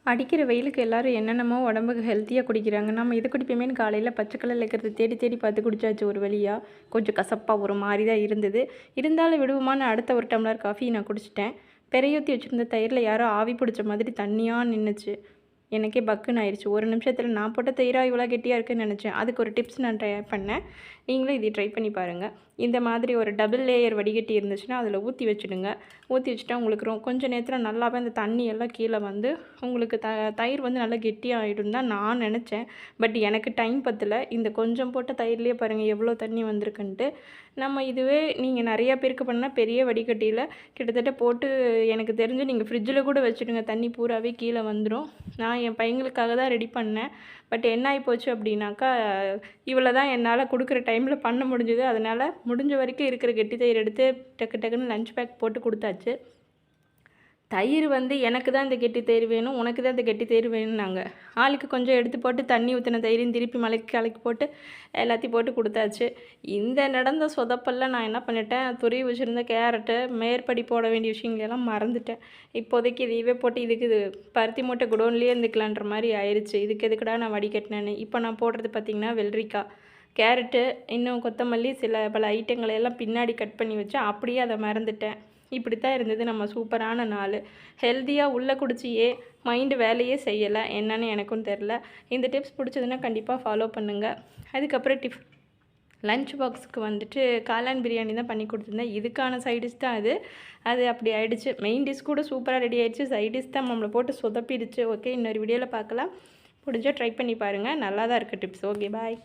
அடிக்கிற வெயிலுக்கு எல்லாரும் என்னென்னமோ உடம்புக்கு ஹெல்த்தியாக குடிக்கிறாங்க. நம்ம இது குடிப்போமேன்னு காலையில் பச்சை கலரில் இருக்கிறத தேடி தேடி பார்த்து குடிச்சாச்சு ஒரு வழியாக. கொஞ்சம் கசப்பாக ஒரு மாதிரி தான் இருந்தது. இருந்தாலும் விடுவோமான்னு அடுத்த ஒரு டம்ளர் காஃபி நான் குடிச்சிட்டேன். பெரையூற்றி வச்சுருந்த தயிரில் யாரோ ஆவி பிடிச்ச மாதிரி தண்ணியாக நின்றுச்சு. எனக்கே பக்குன்னு ஆயிடுச்சு. ஒரு நிமிஷத்தில் நான் போட்ட தயிராக இவ்வளோ கெட்டியாக இருக்குன்னு நினச்சேன். அதுக்கு ஒரு டிப்ஸ் நான் ட்ரை பண்ணேன். நீங்களும் இதை ட்ரை பண்ணி பாருங்கள். இந்த மாதிரி ஒரு டபுள் லேயர் வடிகட்டி இருந்துச்சுன்னா அதில் ஊற்றி வச்சுடுங்க. ஊற்றி வச்சுட்டா உங்களுக்கு கொஞ்சம் நேரத்தில் நல்லாவே அந்த தண்ணி எல்லாம் கீழே வந்து உங்களுக்கு தயிர் வந்து நல்லா கெட்டியாகிடும் தான் நான் நினச்சேன். பட் எனக்கு டைம் பத்தலை. இந்த கொஞ்சம் போட்ட தயிர்லேயே பாருங்கள் எவ்வளோ தண்ணி வந்திருக்குன்ட்டு. நம்ம இதுவே நீங்கள் நிறையா பேருக்கு பண்ணால் பெரிய வடிகட்டியில் கிட்டத்தட்ட போட்டு எனக்கு தெரிஞ்சு நீங்கள் ஃப்ரிட்ஜில் கூட வச்சுடுங்க. தண்ணி பூராவே கீழே வந்துடும். நான் என் பையங்களுக்காக தான் ரெடி பண்ணேன். பட் என்ன ஆகிப்போச்சு அப்படின்னாக்கா, இவ்வளோ தான் என்னால் கொடுக்குற டைமில் பண்ண முடிஞ்சுது. அதனால் முடிஞ்ச வரைக்கும் இருக்கிற கெட்டி தயிர் எடுத்து டக்கு டக்குன்னு லஞ்ச் பேக் போட்டு கொடுத்தாச்சு. தயிர் வந்து எனக்கு தான் இந்த கெட்டி தயிர் வேணும், உனக்கு தான் இந்த கெட்டி தயிர் வேணும்னாங்க. ஆளுக்கு கொஞ்சம் எடுத்து போட்டு தண்ணி ஊற்றின தயிரையும் திருப்பி கலக்கி போட்டு எல்லாத்தையும் போட்டு கொடுத்தாச்சு. இந்த நடந்த சொதப்பெல்லாம் நான் என்ன பண்ணிட்டேன், துருவி வச்சுருந்த கேரட்டு மேற்படி போட வேண்டிய விஷயங்களெல்லாம் மறந்துட்டேன். இப்போதைக்கு இதையவே போட்டு இதுக்கு பருத்தி மூட்டை குடோன்லேயே இருந்துக்கலான்ற மாதிரி ஆயிடுச்சு. இதுக்கு எதுக்குடா நான் வடிகட்டினேன்னு. இப்போ நான் போடுறது பார்த்திங்கன்னா வெள்ளரிக்காய், கேரட்டு, இன்னும் கொத்தமல்லி, பல ஐட்டங்களை எல்லாம் பின்னாடி கட் பண்ணி வச்சு அப்படியே அதை மறந்துட்டேன். இப்படி தான் இருந்தது நம்ம சூப்பரான நாள். ஹெல்த்தியாக உள்ளே குடிச்சியே மைண்டு வேலையே செய்யலை. என்னன்னு எனக்கும் தெரில. இந்த டிப்ஸ் பிடிச்சதுன்னா கண்டிப்பாக ஃபாலோ பண்ணுங்கள். அதுக்கப்புறம் லன்ச் பாக்ஸுக்கு வந்துட்டு காளான் பிரியாணி தான் பண்ணி கொடுத்துருந்தேன். இதுக்கான சைடிஷ் தான் அது அப்படி ஆகிடுச்சு. மெயின் டிஷ் கூட சூப்பராக ரெடி ஆகிடுச்சு. சைடிஷ் தான் நம்மளை போட்டு சொதப்பிடுச்சு. ஓகே, இன்னொரு வீடியோவில் பார்க்கலாம். முடிஞ்சால் ட்ரை பண்ணி பாருங்கள். நல்லா தான் இருக்குது டிப்ஸ். ஓகே, பாய்.